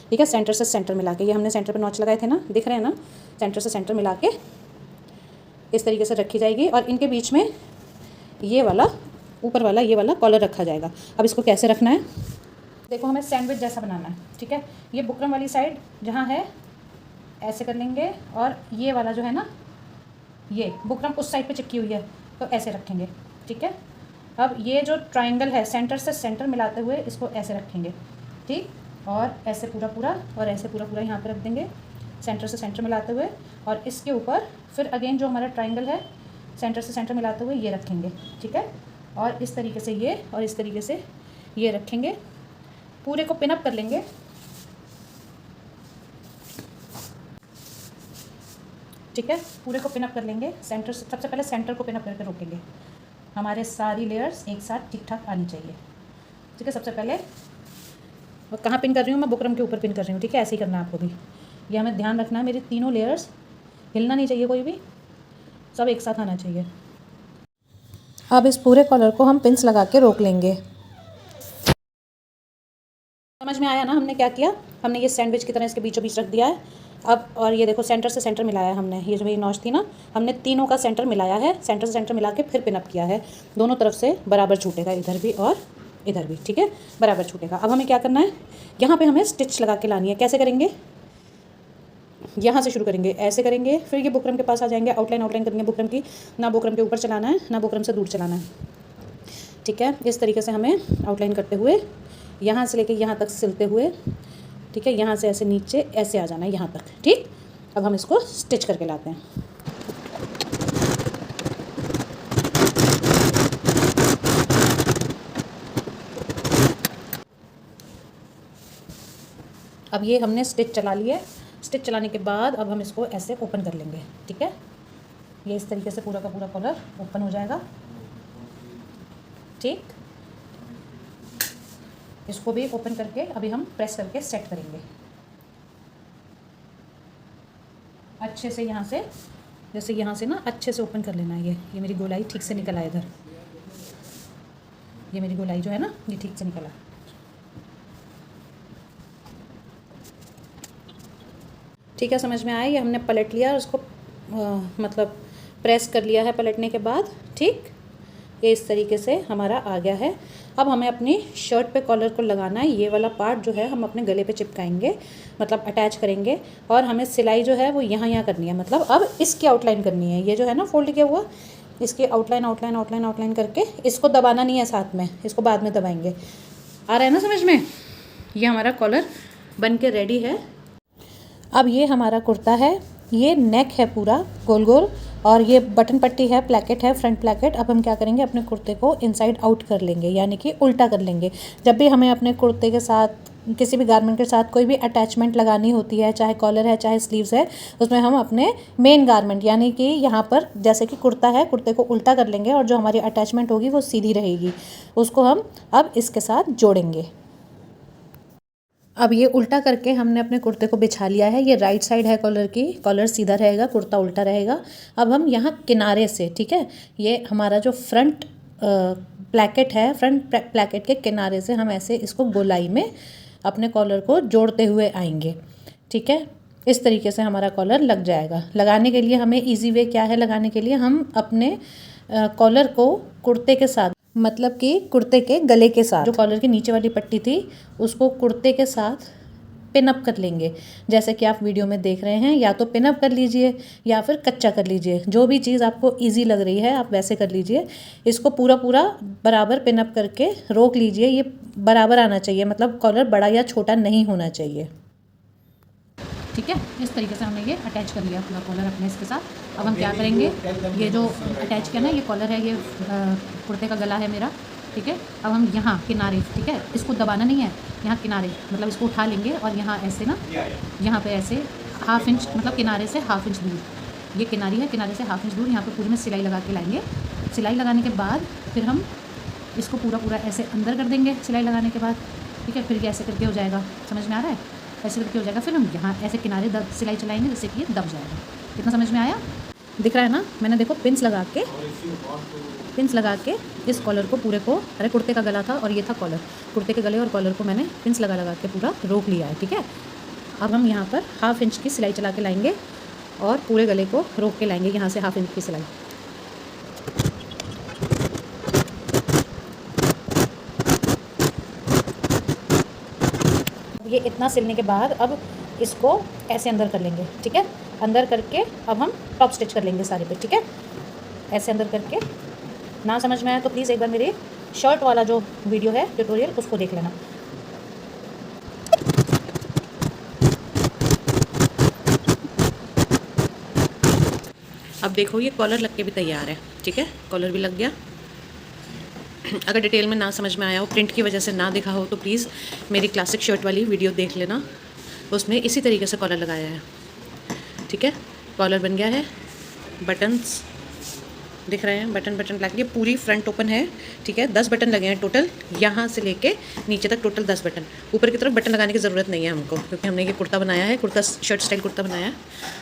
Speaker 1: ठीक है। सेंटर से सेंटर मिला के, ये हमने सेंटर पे नॉच लगाए थे ना, दिख रहे हैं ना, सेंटर से सेंटर मिला के इस तरीके से रखी जाएगी। और इनके बीच में ये वाला ऊपर वाला ये वाला कॉलर रखा जाएगा। अब इसको कैसे रखना है, देखो, हमें सैंडविच जैसा बनाना है, ठीक है। ये बुकरम वाली साइड जहाँ है ऐसे कर लेंगे, और ये वाला जो है ना, ये बुकरम उस साइड पे चिपकी हुई है, तो ऐसे रखेंगे, ठीक है। अब ये जो ट्रायंगल है, सेंटर से सेंटर मिलाते हुए इसको ऐसे रखेंगे, ठीक। और ऐसे पूरा पूरा और ऐसे पूरा पूरा यहाँ पे रख देंगे, सेंटर से सेंटर मिलाते हुए। और इसके ऊपर फिर अगेन जो हमारा ट्रायंगल है, सेंटर से सेंटर मिलाते हुए ये रखेंगे, ठीक है। और इस तरीके से ये, और इस तरीके से ये रखेंगे, पूरे को पिन अप कर लेंगे, ठीक है। पूरे को पिन अप कर लेंगे सेंटर से। सबसे पहले सेंटर को पिन अप करके रोकेंगे, हमारे सारी लेयर्स एक साथ ठीक ठाक आनी चाहिए, ठीक है। सबसे पहले और कहाँ पिन कर रही हूँ मैं, बुकरम के ऊपर पिन कर रही हूँ, ठीक है। ऐसे ही करना है आपको भी, ये हमें ध्यान रखना है। मेरी तीनों लेयर्स हिलना नहीं चाहिए, कोई भी, सब एक साथ आना चाहिए। अब इस पूरे कॉलर को हम पिंस लगा के रोक लेंगे। समझ में आया ना हमने क्या किया, हमने ये सैंडविच की तरह इसके बीचों बीच रख दिया है। अब और ये देखो, सेंटर से सेंटर मिलाया है हमने, ये जो मेरी नॉच थी ना, हमने तीनों का सेंटर मिलाया है, सेंटर से सेंटर मिला के फिर पिन अप किया है। दोनों तरफ से बराबर छूटेगा, इधर भी और इधर भी, ठीक है, बराबर छूटेगा। अब हमें क्या करना है, यहाँ पे हमें स्टिच लगा के लानी है। कैसे करेंगे, यहाँ से शुरू करेंगे, ऐसे करेंगे, फिर ये बुकरम के पास आ जाएंगे, आउटलाइन करेंगे बुकरम की। ना बुकरम के ऊपर चलाना है, ना बुकरम से दूर चलाना है, ठीक है। इस तरीके से हमें आउटलाइन करते हुए यहाँ से लेके यहाँ तक सिलते हुए, ठीक है, यहाँ से ऐसे नीचे ऐसे आ जाना है यहाँ तक, ठीक। अब हम इसको स्टिच करके लाते हैं। अब ये हमने स्टिच चला लिए, स्टिच चलाने के बाद अब हम इसको ऐसे ओपन कर लेंगे, ठीक है। ये इस तरीके से पूरा का पूरा कॉलर ओपन हो जाएगा, ठीक। इसको भी ओपन करके अभी हम प्रेस करके सेट करेंगे अच्छे से। यहाँ से जैसे यहाँ से ना अच्छे से ओपन कर लेना है। ये मेरी गोलाई ठीक से निकल आए इधर, ये मेरी गोलाई जो है ना ये ठीक से निकला। ठीक है, समझ में आया। ये हमने पलट लिया और उसको मतलब प्रेस कर लिया है पलटने के बाद। ठीक, ये इस तरीके से हमारा आ गया है। अब हमें अपनी शर्ट पे कॉलर को लगाना है। ये वाला पार्ट जो है हम अपने गले पे चिपकाएंगे, मतलब अटैच करेंगे। और हमें सिलाई जो है वो यहाँ करनी है, मतलब अब इसकी आउटलाइन करनी है। ये जो है ना फोल्ड किया हुआ, इसकी आउटलाइन करके इसको दबाना नहीं है साथ में, इसको बाद में दबाएंगे। आ रहा है ना समझ में। ये हमारा कॉलर बन के रेडी है। अब ये हमारा कुर्ता है, ये नेक है पूरा गोल गोल, और ये बटन पट्टी है, प्लैकेट है, फ्रंट प्लैकेट। अब हम क्या करेंगे, अपने कुर्ते को इनसाइड आउट कर लेंगे, यानी कि उल्टा कर लेंगे। जब भी हमें अपने कुर्ते के साथ किसी भी गारमेंट के साथ कोई भी अटैचमेंट लगानी होती है, चाहे कॉलर है चाहे स्लीव्स है, उसमें हम अपने मेन गारमेंट यानी कि यहाँ पर जैसे कि कुर्ता है, कुर्ते को उल्टा कर लेंगे और जो हमारी अटैचमेंट होगी वो सीधी रहेगी। उसको हम अब इसके साथ जोड़ेंगे। अब ये उल्टा करके हमने अपने कुर्ते को बिछा लिया है। ये राइट साइड है कॉलर की, कॉलर सीधा रहेगा, कुर्ता उल्टा रहेगा। अब हम यहाँ किनारे से, ठीक है, ये हमारा जो फ्रंट प्लैकेट है, फ्रंट प्लैकेट के किनारे से हम ऐसे इसको गोलाई में अपने कॉलर को जोड़ते हुए आएंगे। ठीक है, इस तरीके से हमारा कॉलर लग जाएगा। लगाने के लिए हमें इजी वे क्या है, लगाने के लिए हम अपने कॉलर को कुर्ते के साथ, मतलब कि कुर्ते के गले के साथ, जो कॉलर की नीचे वाली पट्टी थी उसको कुर्ते के साथ पिन अप कर लेंगे। जैसे कि आप वीडियो में देख रहे हैं, या तो पिन अप कर लीजिए या फिर कच्चा कर लीजिए, जो भी चीज़ आपको इजी लग रही है आप वैसे कर लीजिए। इसको पूरा बराबर पिन अप करके रोक लीजिए। ये बराबर आना चाहिए, मतलब कॉलर बड़ा या छोटा नहीं होना चाहिए। ठीक है, इस तरीके से हमने ये अटैच कर लिया पूरा कॉलर अपने इसके साथ। अब हम क्या करेंगे, ये जो अटैच किया ना, ये कॉलर है, ये कुर्ते का गला है मेरा। ठीक है, अब हम यहाँ किनारे, ठीक है, इसको दबाना नहीं है, यहाँ किनारे मतलब इसको उठा लेंगे और यहाँ ऐसे ना, यहाँ पे ऐसे ½ इंच, मतलब किनारे से ½ इंच दूर, ये किनारी है, किनारे से ½ इंच दूर यहाँ पे पूरी में सिलाई लगा के लाएंगे। सिलाई लगाने के बाद फिर हम इसको पूरा ऐसे अंदर कर देंगे सिलाई लगाने के बाद। ठीक है, फिर ये ऐसे करके हो जाएगा, समझ में आ रहा है, ऐसे करके हो जाएगा। फिर हम यहाँ ऐसे किनारे सिलाई चलाएंगे जिससे कि ये दब जाएगा। कितना समझ में आया, दिख रहा है ना। मैंने देखो पिंस लगा के इस कॉलर को पूरे को, अरे कुर्ते का गला था और ये था कॉलर, कुर्ते के गले और कॉलर को मैंने पिंस लगा के पूरा रोक लिया है। ठीक है, अब हम यहाँ पर ½ इंच की सिलाई चला के लाएंगे और पूरे गले को रोक के लाएंगे यहाँ से ½ इंच की सिलाई। ये इतना सिलने के बाद अब इसको ऐसे अंदर कर लेंगे। ठीक है, अंदर करके अब हम टॉप स्टिच कर लेंगे सारे पे। ठीक है, ऐसे अंदर करके। ना समझ में आया तो प्लीज़ एक बार मेरे शर्ट वाला जो वीडियो है ट्यूटोरियल उसको देख लेना। अब देखो ये कॉलर लग के भी तैयार है। ठीक है, कॉलर भी लग गया। अगर डिटेल में ना समझ में आया हो, प्रिंट की वजह से ना दिखा हो, तो प्लीज़ मेरी क्लासिक शर्ट वाली वीडियो देख लेना, उसमें इसी तरीके से कॉलर लगाया है। ठीक है, कॉलर बन गया है, बटन्स दिख रहे हैं, बटन ब्लैक, ये पूरी फ्रंट ओपन है। ठीक है, 10 बटन लगे हैं टोटल, यहाँ से लेके नीचे तक टोटल 10 बटन। ऊपर की तरफ बटन लगाने की ज़रूरत नहीं है हमको, क्योंकि हमने ये कुर्ता बनाया है, कुर्ता शर्ट स्टाइल कुर्ता बनाया है,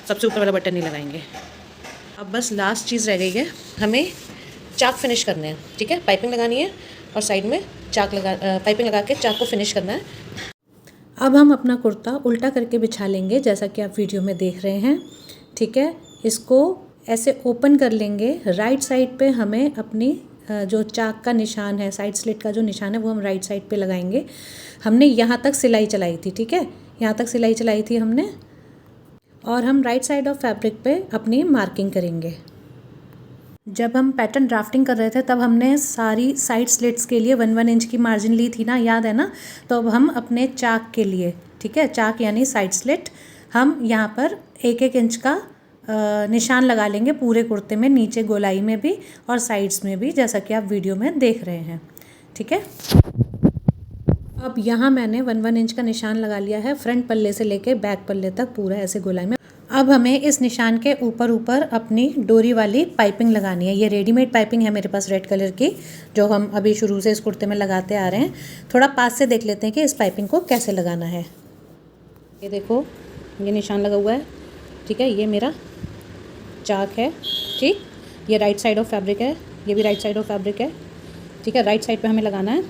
Speaker 1: सबसे ऊपर वाला बटन नहीं लगाएंगे। अब बस लास्ट चीज़ रह गई है, हमें चाक फिनिश करने हैं। ठीक है, पाइपिंग लगानी है और साइड में पाइपिंग लगा के चाक को फिनिश करना है। अब हम अपना कुर्ता उल्टा करके बिछा लेंगे, जैसा कि आप वीडियो में देख रहे हैं। ठीक है, इसको ऐसे ओपन कर लेंगे। राइट साइड पे हमें अपनी जो चाक का निशान है, साइड स्लिट का जो निशान है, वो हम राइट साइड पे लगाएंगे। हमने यहाँ तक सिलाई चलाई थी। ठीक है, यहाँ तक सिलाई चलाई थी हमने, और हम राइट साइड ऑफ फैब्रिक पे अपनी मार्किंग करेंगे। जब हम पैटर्न ड्राफ्टिंग कर रहे थे तब हमने सारी साइड स्लिट्स के लिए 1-1 इंच की मार्जिन ली थी ना, याद है ना। तो अब हम अपने चाक के लिए, ठीक है, चाक यानी साइड स्लिट, हम यहाँ पर 1-1 इंच का निशान लगा लेंगे पूरे कुर्ते में, नीचे गोलाई में भी और साइड्स में भी, जैसा कि आप वीडियो में देख रहे हैं। ठीक है, अब यहाँ मैंने 1-1 इंच का निशान लगा लिया है, फ्रंट पल्ले से लेके बैक पल्ले तक पूरा ऐसे गोलाई में। अब हमें इस निशान के ऊपर ऊपर अपनी डोरी वाली पाइपिंग लगानी है। ये रेडीमेड पाइपिंग है मेरे पास रेड कलर की, जो हम अभी शुरू से इस कुर्ते में लगाते आ रहे हैं। थोड़ा पास से देख लेते हैं कि इस पाइपिंग को कैसे लगाना है। ये देखो, ये निशान लगा हुआ है, ठीक है। ये मेरा चाक है, ठीक। ये राइट साइड ऑफ फैब्रिक है, ये भी राइट साइड ऑफ फैब्रिक है, ठीक है। राइट साइड पे हमें लगाना है।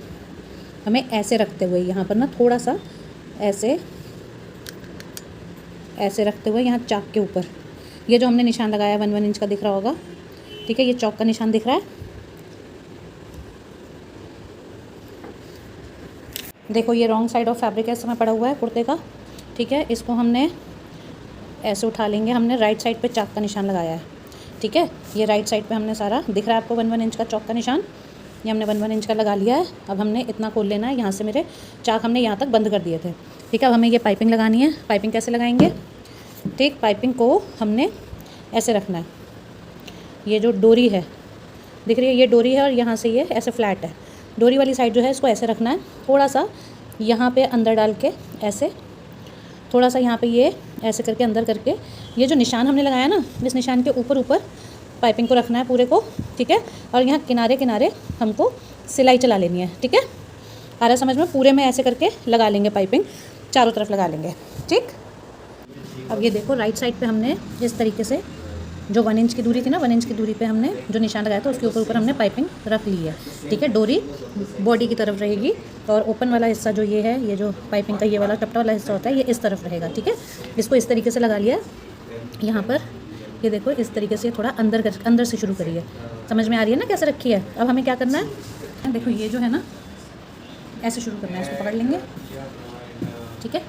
Speaker 1: हमें ऐसे रखते हुए यहाँ पर ना थोड़ा सा ऐसे रखते हुए यहाँ चाक के ऊपर ये जो हमने निशान लगाया 1 इंच का दिख रहा होगा, ठीक है। ये चौक का निशान दिख रहा है। देखो, ये रॉन्ग साइड ऑफ फैब्रिक है, इस समय पड़ा हुआ है कुर्ते का, ठीक है। इसको हमने ऐसे उठा लेंगे। हमने राइट साइड पे चाक का निशान लगाया है, ठीक है। ये राइट साइड पे हमने सारा दिख रहा है आपको 1 इंच का चौक का निशान, ये हमने 1 इंच का लगा लिया है। अब हमने इतना खोल लेना है, यहाँ से मेरे चाक हमने यहाँ तक बंद कर दिए थे, ठीक है। अब हमें ये पाइपिंग लगानी है। पाइपिंग कैसे लगाएंगे, ठीक। पाइपिंग को हमने ऐसे रखना है। ये जो डोरी है दिख रही है, ये डोरी है और यहाँ से ये ऐसे फ्लैट है। डोरी वाली साइड जो है इसको ऐसे रखना है, थोड़ा सा यहाँ पे अंदर डाल के ऐसे, थोड़ा सा यहाँ पे ये ऐसे करके अंदर करके, ये जो निशान हमने लगाया ना, इस निशान के ऊपर ऊपर पाइपिंग को रखना है पूरे को, ठीक है। और यहाँ किनारे किनारे हमको सिलाई चला लेनी है, ठीक है। आ रहा है समझ में? पूरे में ऐसे करके लगा लेंगे पाइपिंग, चारों तरफ लगा लेंगे, ठीक। अब ये देखो, राइट साइड पे हमने इस तरीके से जो 1 इंच की दूरी थी ना, 1 इंच की दूरी पे हमने जो निशान लगाया था उसके ऊपर ऊपर हमने पाइपिंग रख ली है, ठीक है। डोरी बॉडी की तरफ रहेगी और ओपन वाला हिस्सा जो ये है, ये जो पाइपिंग का ये वाला टपटा वाला हिस्सा होता है, ये इस तरफ रहेगा, ठीक है। इसको इस तरीके से लगा लिया यहाँ पर। ये देखो, इस तरीके से थोड़ा अंदर से शुरू करिए। समझ में आ रही है ना कैसे रखी है? अब हमें क्या करना है, देखो ये जो है ना, ऐसे शुरू करना है। इसको पकड़ लेंगे, ठीक है।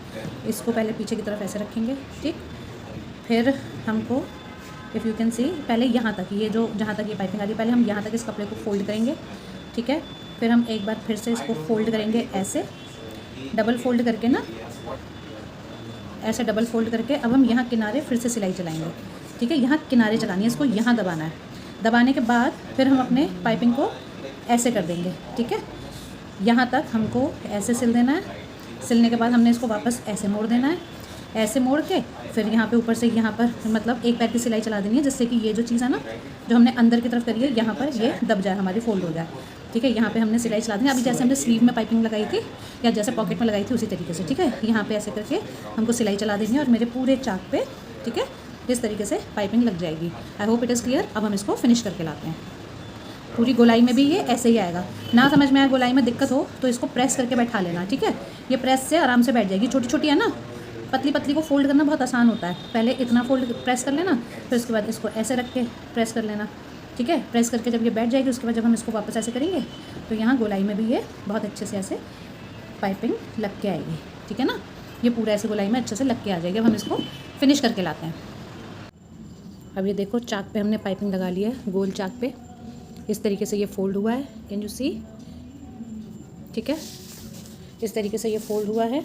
Speaker 1: इसको पहले पीछे की तरफ ऐसे रखेंगे, ठीक। फिर हमको इफ़ यू कैन सी, पहले यहाँ तक, ये जो जहाँ तक ये पाइपिंग आ रही है, पहले हम यहाँ तक इस कपड़े को फोल्ड करेंगे, ठीक है। फिर हम एक बार फिर से इसको फोल्ड करेंगे, ऐसे डबल फोल्ड करके ना, ऐसे डबल फोल्ड करके अब हम यहाँ किनारे फिर से सिलाई चलाएंगे, ठीक है। यहाँ किनारे चलानी है, इसको यहाँ दबाना है। दबाने के बाद फिर हम अपने पाइपिंग को ऐसे कर देंगे, ठीक है। यहाँ तक हमको ऐसे सिल देना है। सिलने के बाद हमने इसको वापस ऐसे मोड़ देना है। ऐसे मोड़ के फिर यहाँ पे ऊपर से यहाँ पर मतलब एक पैर की सिलाई चला देनी है, जिससे कि ये जो चीज़ है ना, जो हमने अंदर की तरफ करी है, यहाँ पर ये दब जाए, हमारी फोल्ड हो जाए, ठीक है। यहाँ पे हमने सिलाई चला देनी है। अभी जैसे हमने स्लीव में पाइपिंग लगाई थी या जैसे पॉकेट में लगाई थी उसी तरीके से, ठीक है। यहाँ पे ऐसे करके हमको सिलाई चला देनी है और मेरे पूरे चाक पे, ठीक है, इस तरीके से पाइपिंग लग जाएगी। I hope it is clear. अब हम इसको फिनिश करके लाते हैं। पूरी गोलाई में भी ये ऐसे ही आएगा। ना समझ में आए, गोलाई में दिक्कत हो तो इसको प्रेस करके बैठा लेना, ठीक है। ये प्रेस से आराम से बैठ जाएगी। छोटी छोटी है ना, पतली पतली को फोल्ड करना बहुत आसान होता है। पहले इतना फोल्ड प्रेस कर लेना, फिर उसके बाद इसको ऐसे रख के प्रेस कर लेना, ठीक है। प्रेस करके जब ये बैठ जाएगी, उसके बाद जब हम इसको वापस ऐसे करेंगे तो यहाँ गोलाई में भी ये बहुत अच्छे से ऐसे पाइपिंग लग के आएगी, ठीक है ना। ये पूरा ऐसे गोलाई में अच्छे से लग के आ जाएगी। अब हम इसको फिनिश करके लाते हैं। अब ये देखो, चाक पे हमने पाइपिंग लगा ली है, गोल चाक पे इस तरीके से ये फोल्ड हुआ है, कैन यू सी, ठीक है। इस तरीके से ये फोल्ड हुआ है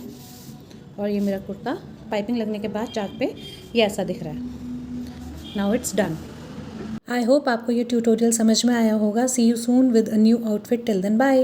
Speaker 1: और ये मेरा कुर्ता पाइपिंग लगने के बाद चाक पे ये ऐसा दिख रहा है। Now it's done. I hope आपको ये ट्यूटोरियल समझ में आया होगा। See you soon with a new outfit. Till then bye.